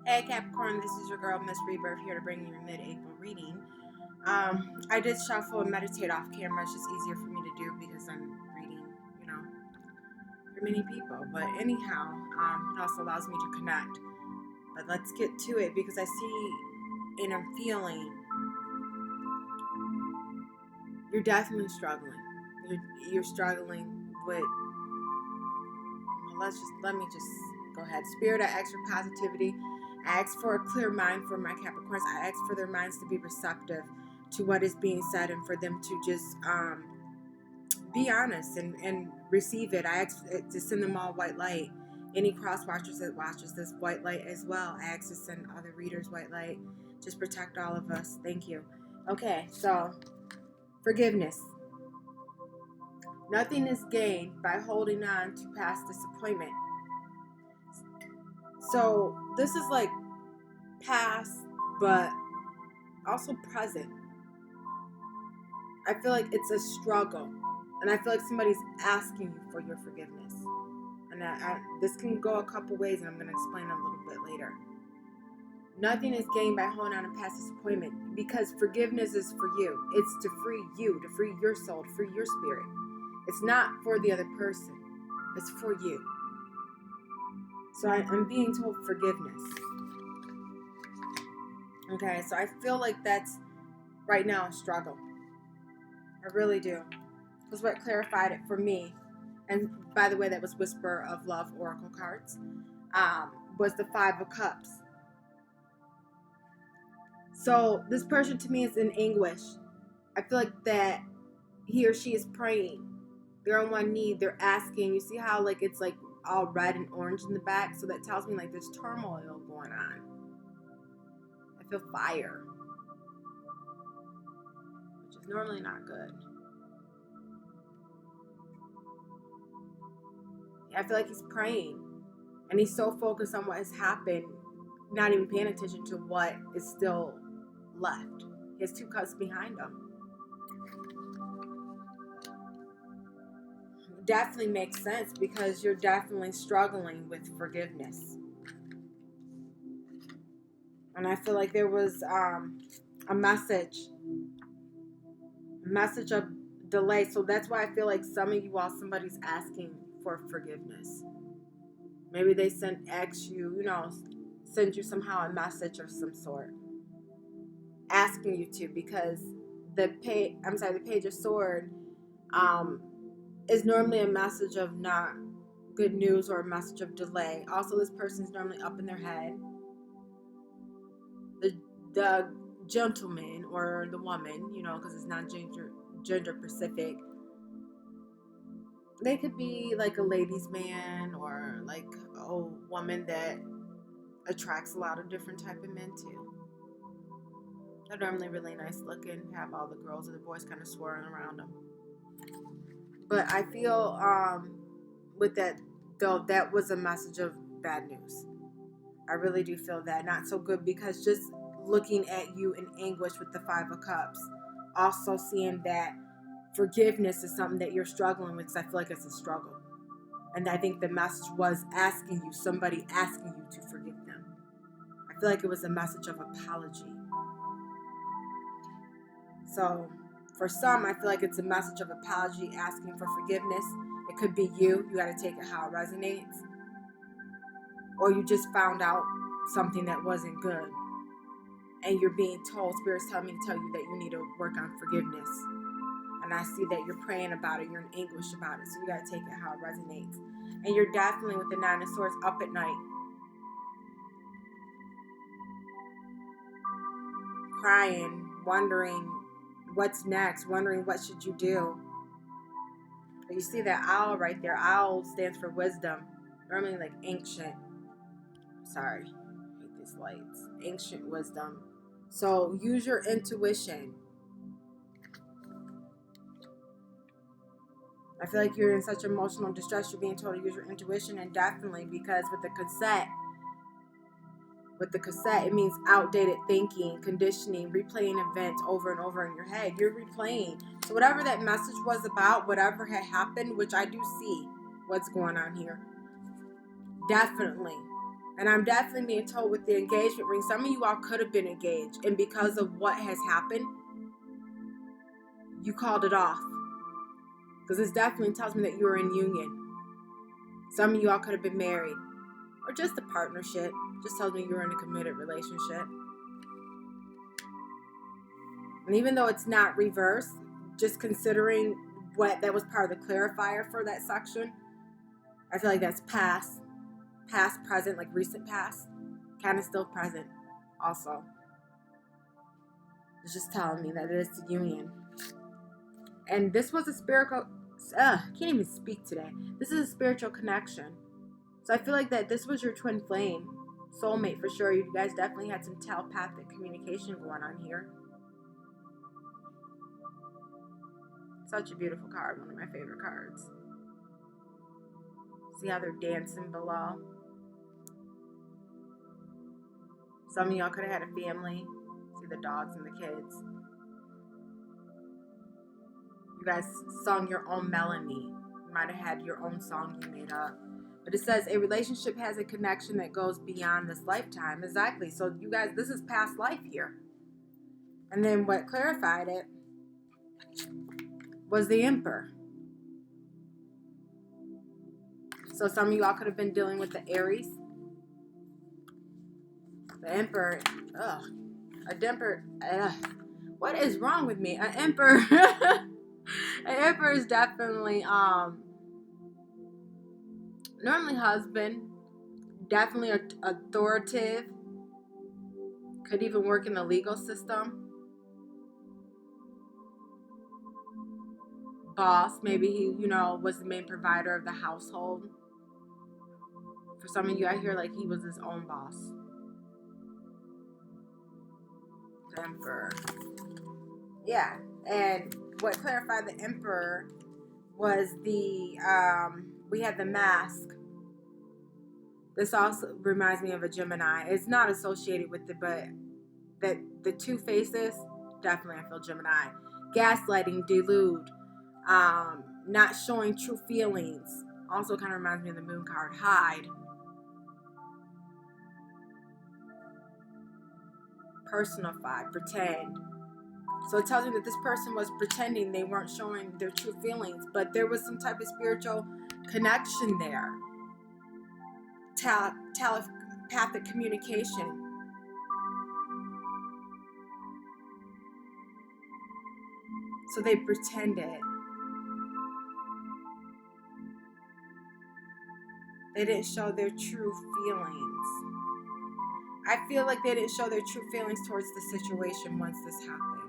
Hey Capricorn, this is your girl Miss Rebirth here to bring you your mid-April reading. I did shuffle and meditate off camera. It's just easier for me to do because I'm reading, you know, for many people. But anyhow, it also allows me to connect. But let's get to it because I see and I'm feeling you're definitely struggling. You're struggling with. Well, let me just go ahead. Spirit, I ask for positivity. I ask for a clear mind for my Capricorns. I ask for their minds to be receptive to what is being said and for them to just be honest and receive it. I ask to send them all white light. Any cross watchers that watches this, white light as well. I ask to send other readers white light. Just protect all of us. Thank you. Okay, so forgiveness. Nothing is gained by holding on to past disappointment. So this is like past, but also present. I feel like it's a struggle, and I feel like somebody's asking you for your forgiveness. And this can go a couple ways, and I'm going to explain a little bit later. Nothing is gained by holding on to past disappointment because forgiveness is for you. It's to free you, to free your soul, to free your spirit. It's not for the other person. It's for you. So I'm being told forgiveness. Okay, so I feel like that's right now a struggle. I really do. Because what clarified it for me, and by the way, that was Whisper of Love Oracle cards, was the Five of Cups. So this person to me is in anguish. I feel like that he or she is praying. They're on one knee. They're asking. You see how like it's like all red and orange in the back? So that tells me like there's turmoil going on. I feel fire, which is normally not good. I feel like he's praying and he's so focused on what has happened, not even paying attention to what is still left. He has two cups behind him. Definitely makes sense because you're definitely struggling with forgiveness. And I feel like there was a message of delay. So that's why I feel like some of you all, somebody's asking for forgiveness. Maybe they send you somehow a message of some sort, asking you to, because the Page of Sword is normally a message of not good news or a message of delay. Also, this person's normally up in their head. The gentleman or the woman, because it's not gender specific. They could be like a ladies' man or like a woman that attracts a lot of different type of men too. They're normally really nice looking, have all the girls or the boys kind of swirling around them. But I feel with that though, that was a message of bad news. I really do feel that not so good, because just looking at you in anguish with the Five of Cups, also seeing that forgiveness is something that you're struggling with, because I feel like it's a struggle. And I think the message was somebody asking you to forgive them. I feel like it was a message of apology. So for some, I feel like it's a message of apology, asking for forgiveness. It could be you. You got to take it how it resonates. Or you just found out something that wasn't good, and you're being told, Spirit's telling me to tell you that you need to work on forgiveness. And I see that you're praying about it, you're in anguish about it, so you got to take it how it resonates. And you're definitely, with the Nine of Swords, up at night, crying, wondering what's next, wondering what should you do. But you see that owl right there. Owl stands for wisdom, normally like ancient. Sorry, I hate these lights. Ancient wisdom. So use your intuition. I feel like you're in such emotional distress, you're being told to use your intuition, and definitely, because with the cassette, it means outdated thinking, conditioning, replaying events over and over in your head. You're replaying. So whatever that message was about, whatever had happened, which I do see what's going on here, definitely And I'm definitely being told with the engagement ring, some of you all could have been engaged, and because of what has happened, you called it off. Because this definitely tells me that you were in union. Some of you all could have been married, or just a partnership. Just tells me you were in a committed relationship. And even though it's not reversed, just considering what that was part of the clarifier for that section, I feel like that's past, present, like recent past, kind of still present also. It's just telling me that it is the union. And this was a spiritual, can't even speak today. This is a spiritual connection. So I feel like that this was your twin flame, soulmate for sure. You guys definitely had some telepathic communication going on here. Such a beautiful card, one of my favorite cards. See how they're dancing below? Some of y'all could have had a family. See the dogs and the kids. You guys sung your own melody. You might have had your own song you made up. But it says a relationship has a connection that goes beyond this lifetime. Exactly. So you guys, this is past life here. And then what clarified it was the Emperor. So some of you all could have been dealing with the Aries. The Emperor. What is wrong with me? An Emperor. An Emperor is definitely normally husband. Definitely authoritative. Could even work in the legal system. Boss. Maybe he, was the main provider of the household. For some of you, I hear like he was his own boss. The Emperor. Yeah. And what clarified the Emperor was we had the mask. This also reminds me of a Gemini. It's not associated with it, but that the two faces, definitely I feel Gemini. Gaslighting, delude, not showing true feelings. Also kind of reminds me of the Moon card. Hide. Personify, pretend. So it tells me that this person was pretending they weren't showing their true feelings, but there was some type of spiritual connection there. Telepathic communication. So they pretended. They didn't show their true feelings. I feel like they didn't show their true feelings towards the situation once this happened.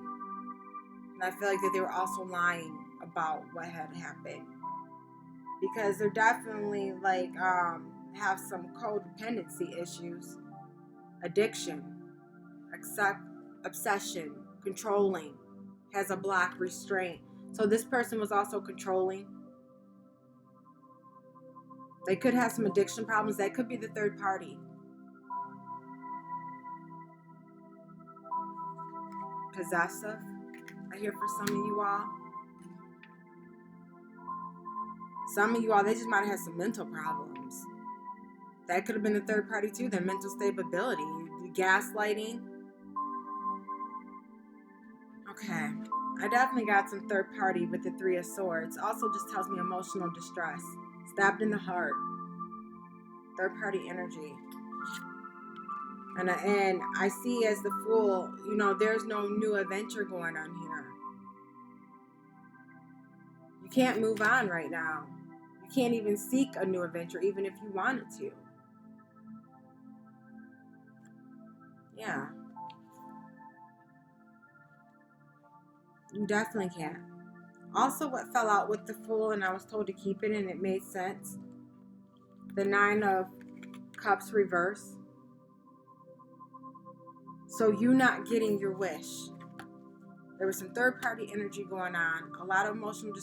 And I feel like that they were also lying about what had happened. Because they're definitely have some codependency issues, addiction, obsession, controlling, has a block, restraint. So this person was also controlling. They could have some addiction problems. That could be the third party. Possessive, I hear for some of you all. Some of you all, they just might have had some mental problems. That could have been the third party too, their mental stability, gaslighting. Okay, I definitely got some third party with the Three of Swords. Also just tells me emotional distress, stabbed in the heart, third party energy. And I see as the Fool, there's no new adventure going on here. You can't move on right now. You can't even seek a new adventure, even if you wanted to. Yeah. You definitely can't. Also, what fell out with the Fool, and I was told to keep it, and it made sense. The Nine of Cups reverse. So you not getting your wish. There was some third-party energy going on, a lot of emotional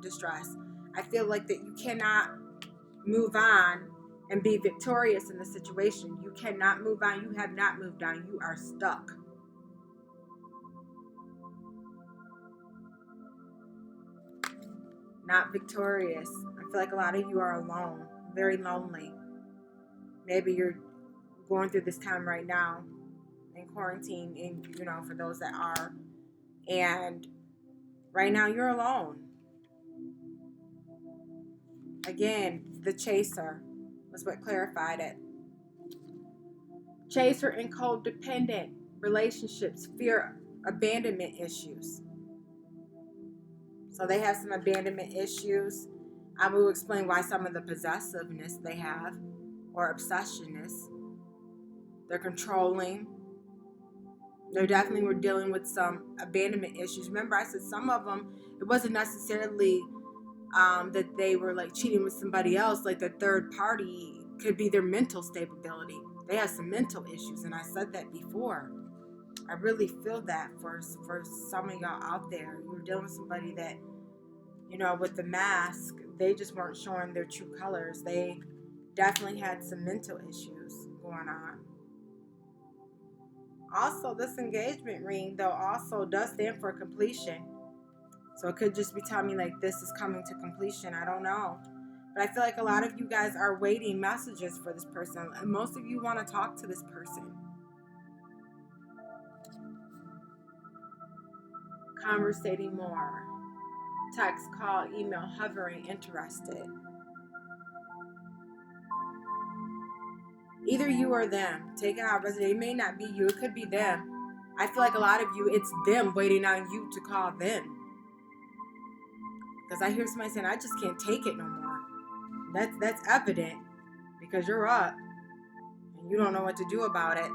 distress. I feel like that you cannot move on and be victorious in the situation. You cannot move on. You have not moved on. You are stuck. Not victorious. I feel like a lot of you are alone, very lonely. Maybe you're going through this time right now in quarantine, and for those that are. And right now you're alone. Again, the chaser was what clarified it. Chaser and codependent relationships fear abandonment issues. So they have some abandonment issues. I will explain why some of the possessiveness they have, or obsessionness. They're controlling. They definitely were dealing with some abandonment issues. Remember, I said some of them, it wasn't necessarily that they were like cheating with somebody else. Like the third party could be their mental stability. They have some mental issues, and I said that before. I really feel that for some of y'all out there, you're dealing with somebody that, with the mask, they just weren't showing their true colors. They definitely had some mental issues going on. Also, this engagement ring, though, also does stand for completion. So it could just be telling me like this is coming to completion. I don't know. But I feel like a lot of you guys are waiting messages for this person. And most of you want to talk to this person. Conversating more. Text, call, email, hovering, interested. Either you or them. Take it out. It may not be you. It could be them. I feel like a lot of you, it's them waiting on you to call them. Because I hear somebody saying, I just can't take it no more. That's evident because you're up and you don't know what to do about it.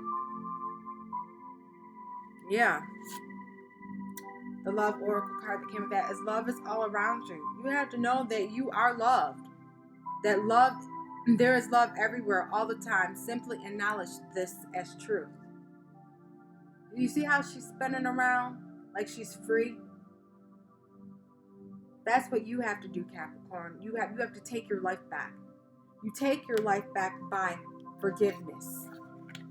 Yeah. The love oracle card that came with that is love is all around you. You have to know that you are loved. That love, there is love everywhere all the time. Simply acknowledge this as truth. You see how she's spinning around like she's free? That's what you have to do, Capricorn. You have to take your life back. You take your life back by forgiveness.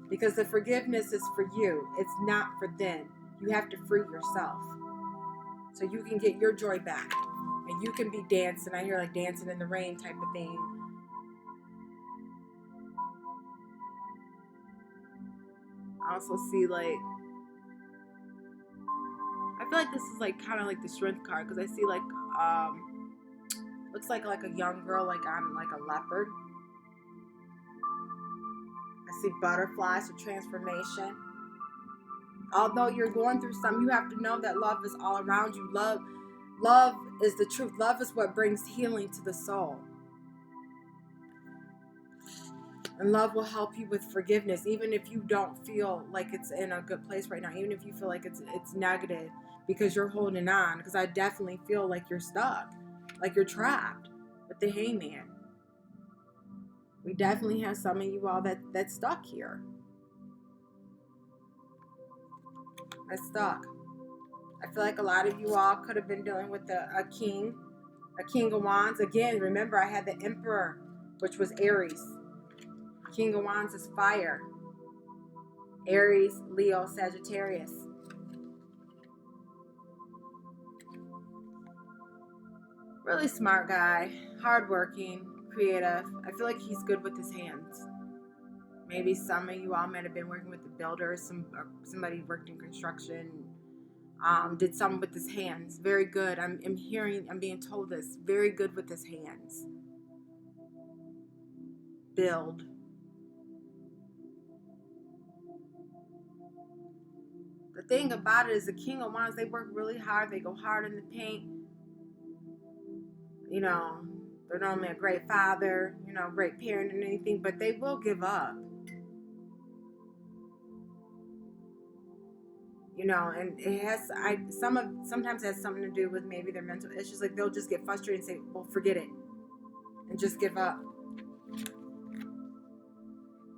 Because the forgiveness is for you. It's not for them. You have to free yourself. So you can get your joy back. And you can be dancing. I hear like dancing in the rain type of thing. I also see like, I feel like this is like kind of like the strength card. Because I see like, looks like a young girl like on like a leopard. I see butterflies or transformation. Although you're going through something, you have to know that love is all around you. Love is the truth. Love is what brings healing to the soul. And love will help you with forgiveness, even if you don't feel like it's in a good place right now, even if you feel like it's negative, because you're holding on. Because I definitely feel like you're stuck, like you're trapped with the hangman. We definitely have some of you all that's stuck here. That's stuck. I feel like a lot of you all could have been dealing with a king of wands. Again, remember I had the emperor, which was Aries. King of wands is fire. Aries, Leo, Sagittarius. Really smart guy, hardworking, creative. I feel like he's good with his hands. Maybe some of you all might have been working with the builder, somebody worked in construction, did something with his hands. Very good. I'm being told this. Very good with his hands. Build. The thing about it is the King of Wands, they work really hard. They go hard in the paint. They're normally a great father, great parent and anything, but they will give up. And it has, sometimes it has something to do with maybe their mental issues. Like they'll just get frustrated and say, well, forget it and just give up.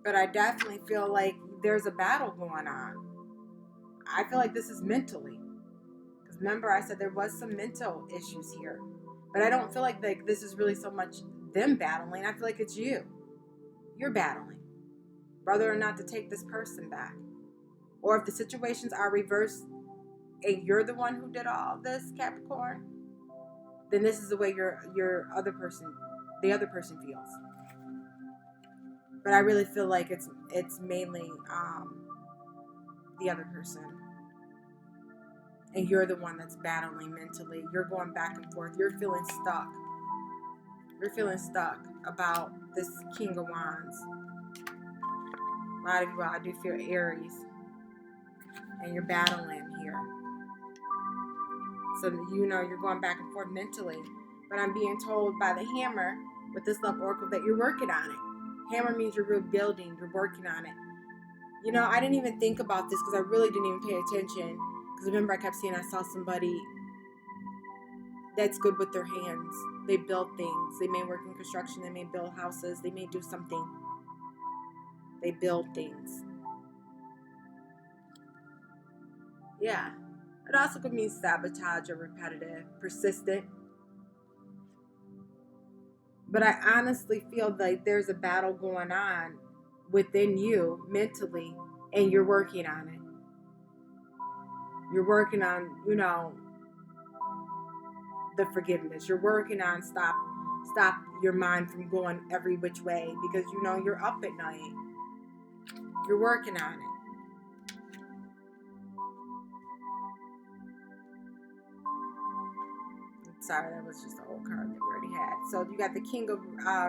But I definitely feel like there's a battle going on. I feel like this is mentally. Because remember, I said there was some mental issues here. But I don't feel like this is really so much them battling. I feel like it's you. You're battling. Whether or not to take this person back. Or if the situations are reversed and you're the one who did all this, Capricorn, then this is the way the other person feels. But I really feel like it's mainly the other person. And you're the one that's battling mentally. You're going back and forth. You're feeling stuck. You're feeling stuck about this King of Wands. A lot of you, I do feel Aries. And you're battling here. So, you know, you're going back and forth mentally. But I'm being told by the hammer with this love oracle that you're working on it. Hammer means you're rebuilding. You're working on it. You know, I didn't even think about this because I really didn't even pay attention. Because remember, I kept saying I saw somebody that's good with their hands. They build things. They may work in construction. They may build houses. They may do something. They build things. Yeah. It also could mean sabotage or repetitive, persistent. But I honestly feel like there's a battle going on within you mentally, and you're working on it. You're working on, you know, the forgiveness. You're working on stop your mind from going every which way because you know you're up at night. You're working on it. Sorry, that was just an old card that we already had. So you got the King of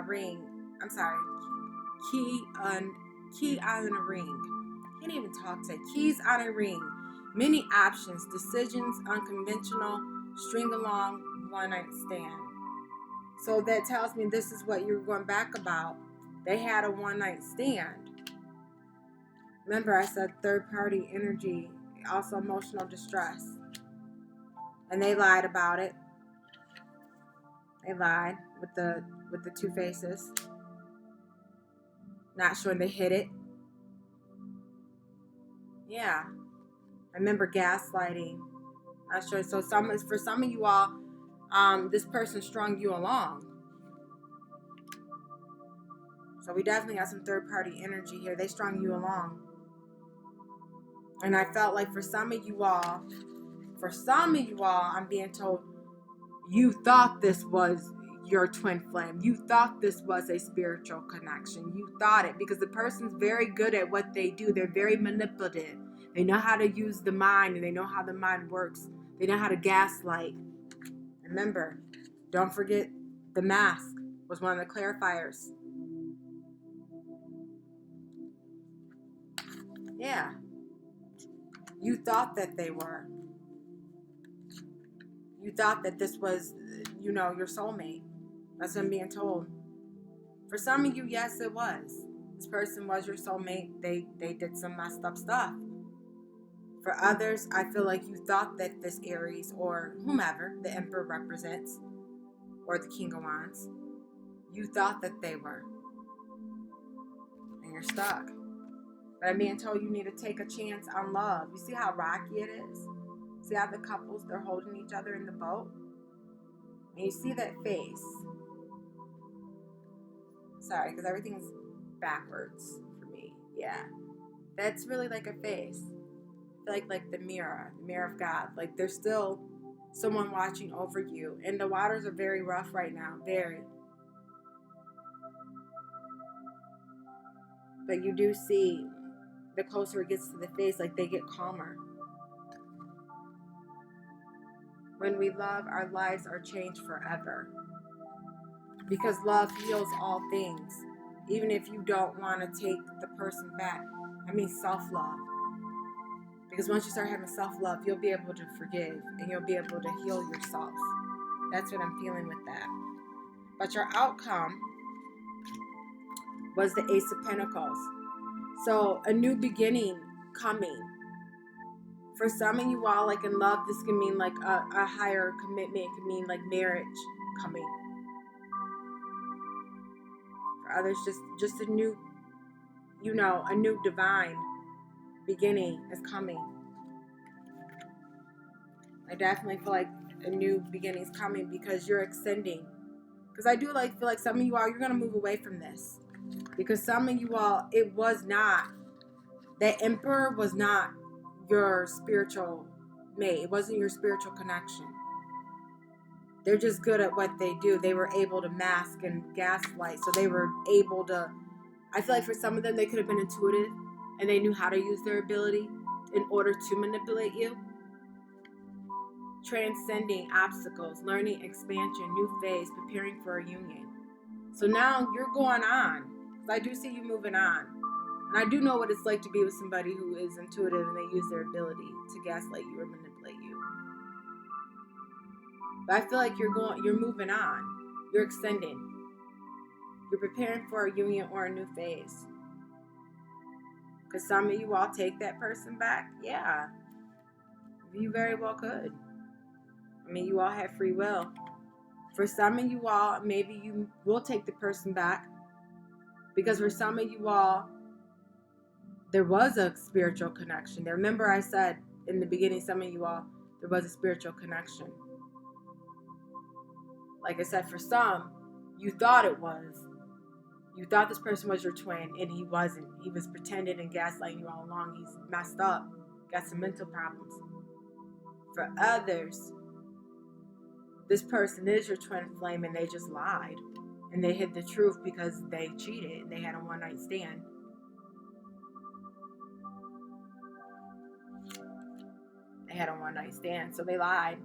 Ring. I'm sorry, Key on a ring. Can't even talk today. Keys on a ring. Many options, decisions, unconventional, string along, one night stand. So that tells me this is what you're going back about. They had a one night stand. Remember, I said third party energy, also emotional distress. And they lied about it. They lied with the two faces. Not sure they hid it. Yeah. I remember gaslighting. Not sure. So for some of you all, this person strung you along. So we definitely got some third party energy here. They strung you along. And I felt like for some of you all, I'm being told you thought this was your twin flame. You thought this was a spiritual connection. You thought it because the person's very good at what they do. They're very manipulative. They know how to use the mind and they know how the mind works. They know how to gaslight. Remember, don't forget the mask was one of the clarifiers. Yeah. You thought that they were. You thought that this was, you know, your soulmate. That's what I'm being told. For some of you, yes, it was. This person was your soulmate. They did some messed up stuff. For others, I feel like you thought that this Aries or whomever the Emperor represents, or the King of Wands, you thought that they were. And you're stuck. But I'm being told you need to take a chance on love. You see how rocky it is? See how the couples, they're holding each other in the boat? And you see that face. Sorry, because everything's backwards for me. Yeah. That's really like a face. Like the mirror of God. Like there's still someone watching over you. And the waters are very rough right now. Very. But you do see the closer it gets to the face, like they get calmer. When we love, our lives are changed forever. Because love heals all things. Even if you don't want to take the person back. I mean self-love. Because once you start having self-love, you'll be able to forgive. And you'll be able to heal yourself. That's what I'm feeling with that. But your outcome was the Ace of Pentacles. So a new beginning coming. For some of you all, like in love, this can mean like a higher commitment. It can mean like marriage coming. For others, just a new, you know, a new divine beginning is coming. I definitely feel like a new beginning is coming because you're extending. Because I do feel like some of you all, you're going to move away from this. Because some of you all, it was not, that Emperor was not your spiritual mate. It wasn't your spiritual connection. They're just good at what they do. They were able to mask and gaslight. So they were able to I feel like for some of them, they could have been intuitive and they knew how to use their ability in order to manipulate you. Transcending obstacles, learning expansion, new phase, preparing for a union. So now you're going on. I do see you moving on. And I do know what it's like to be with somebody who is intuitive and they use their ability to gaslight you or manipulate you. But I feel like you're moving on. You're extending. You're preparing for a union or a new phase. Because some of you all take that person back. Yeah. You very well could. I mean, you all have free will. For some of you all, maybe you will take the person back. Because for some of you all, there was a spiritual connection there. Remember I said in the beginning, some of you all, there was a spiritual connection. Like I said, for some, you thought it was. You thought this person was your twin, and he wasn't. He was pretending and gaslighting you all along. He's messed up, got some mental problems. For others, this person is your twin flame, and they just lied. And they hid the truth because they cheated. They had a one-night stand. They had a one-night stand, so they lied.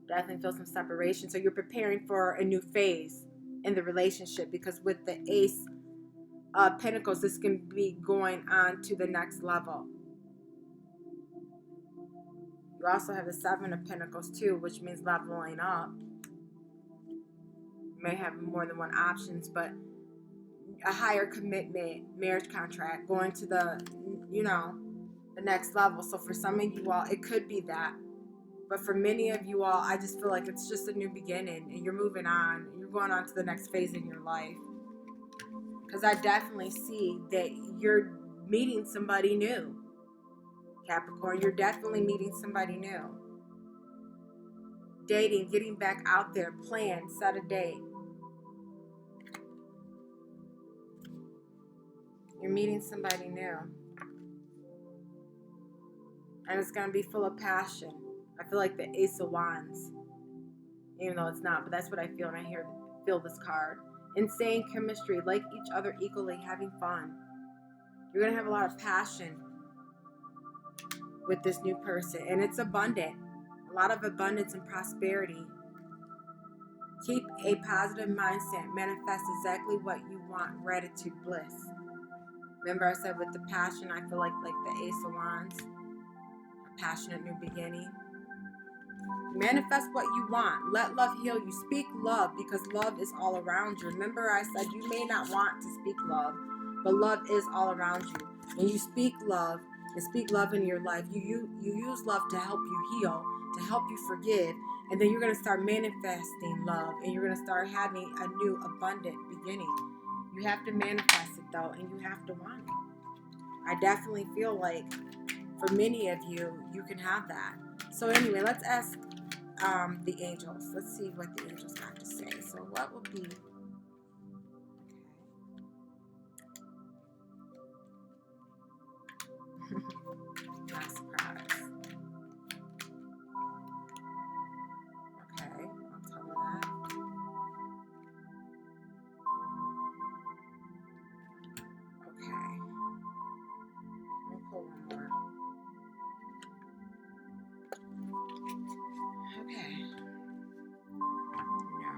Definitely feel some separation. So you're preparing for a new phase in the relationship, because with the Ace of Pentacles, this can be going on to the next level. You also have the Seven of Pentacles too, which means leveling up. You may have more than one options, but a higher commitment, marriage contract, going to the, the next level. So for some of you all, it could be that. But for many of you all, I just feel like it's just a new beginning and you're moving on. You're going on to the next phase in your life. Because I definitely see that you're meeting somebody new. Capricorn, you're definitely meeting somebody new. Dating, getting back out there, plan, set a date. You're meeting somebody new. And it's going to be full of passion. I feel like the Ace of Wands, even though it's not, but that's what I feel when I feel this card. Insane chemistry, like each other equally, having fun. You're going to have a lot of passion with this new person, and it's abundant. A lot of abundance and prosperity. Keep a positive mindset. Manifest exactly what you want. Gratitude, bliss. Remember I said with the passion, I feel like the Ace of Wands, a passionate new beginning. Manifest what you want. Let love heal you. Speak love, because love is all around you. Remember I said you may not want to speak love, but love is all around you. When you speak love and speak love in your life, you use love to help you heal, to help you forgive, and then you're going to start manifesting love, and you're going to start having a new abundant beginning. You have to manifest it though, and you have to want it. I definitely feel like for many of you, you can have that. So anyway, let's ask the angels. Let's see what the angels have to say. So what will be... Not surprised. Okay, I'll tell you that. Okay. I'll pull one more. Okay. No.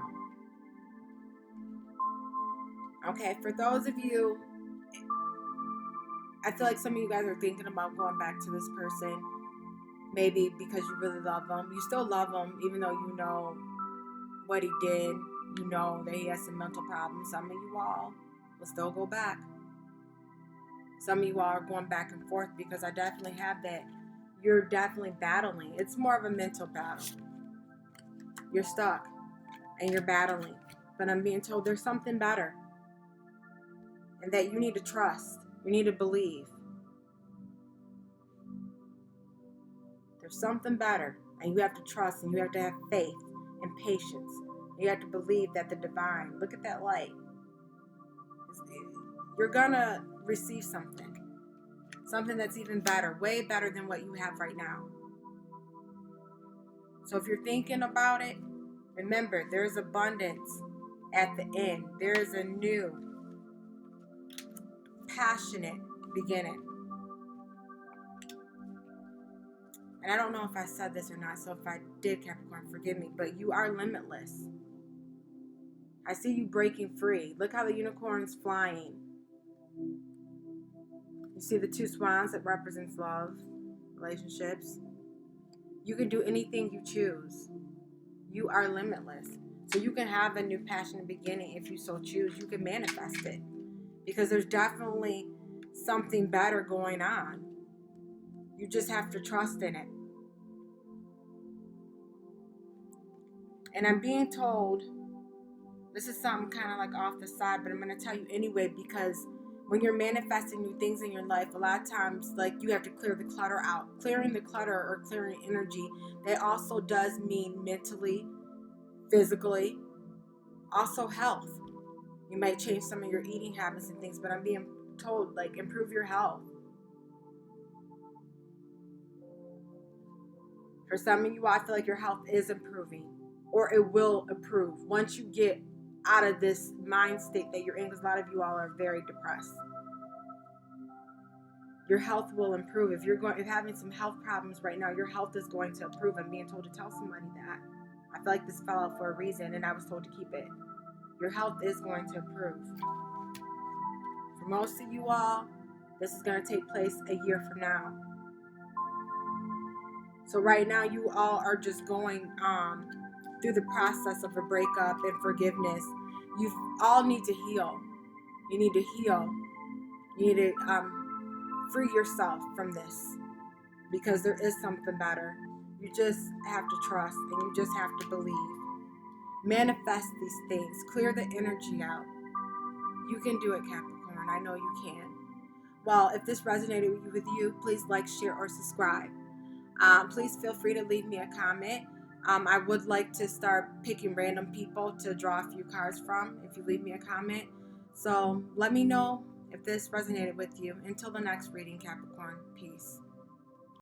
Okay, for those of you, I feel like some of you guys are thinking about going back to this person. Maybe because you really love him. You still love him, even though you know what he did. You know that he has some mental problems. Some of you all will still go back. Some of you all are going back and forth, because I definitely have that. You're definitely battling. It's more of a mental battle. You're stuck and you're battling. But I'm being told there's something better. And that you need to trust. You need to believe. There's something better. And you have to trust, and you have to have faith and patience. You have to believe that the divine, look at that light. You're going to receive something. Something that's even better, way better than what you have right now. So if you're thinking about it, remember, there's abundance at the end. There is a new, passionate beginning. And I don't know if I said this or not, so if I did, Capricorn, forgive me, but you are limitless. I see you breaking free. Look how the unicorn's flying. You see the two swans that represents love, relationships. You can do anything you choose. You are limitless. So you can have a new passionate beginning if you so choose. You can manifest it. Because there's definitely something better going on. You just have to trust in it. And I'm being told, this is something kind of like off the side, but I'm going to tell you anyway, because when you're manifesting new things in your life, a lot of times, like, you have to clear the clutter out. Clearing the clutter or clearing energy, that also does mean mentally, physically, also health. You might change some of your eating habits and things, but I'm being told, like, improve your health. For some of you, I feel like your health is improving, or it will improve once you get out of this mind state that you're in, because a lot of you all are very depressed. Your health will improve. If you're having some health problems right now, your health is going to improve. I'm being told to tell somebody that. I feel like this fell out for a reason, and I was told to keep it. Your health is going to improve. For most of you all, this is going to take place a year from now. So right now, you all are just going through the process of a breakup and forgiveness. You all need to heal. You need to heal. You need to free yourself from this, because there is something better. You just have to trust, and you just have to believe. Manifest these things. Clear the energy out. You can do it, Capricorn. I know you can. Well, if this resonated with you, please like, share, or subscribe. Please feel free to leave me a comment. I would like to start picking random people to draw a few cards from if you leave me a comment. So let me know if this resonated with you. Until the next reading, Capricorn. Peace.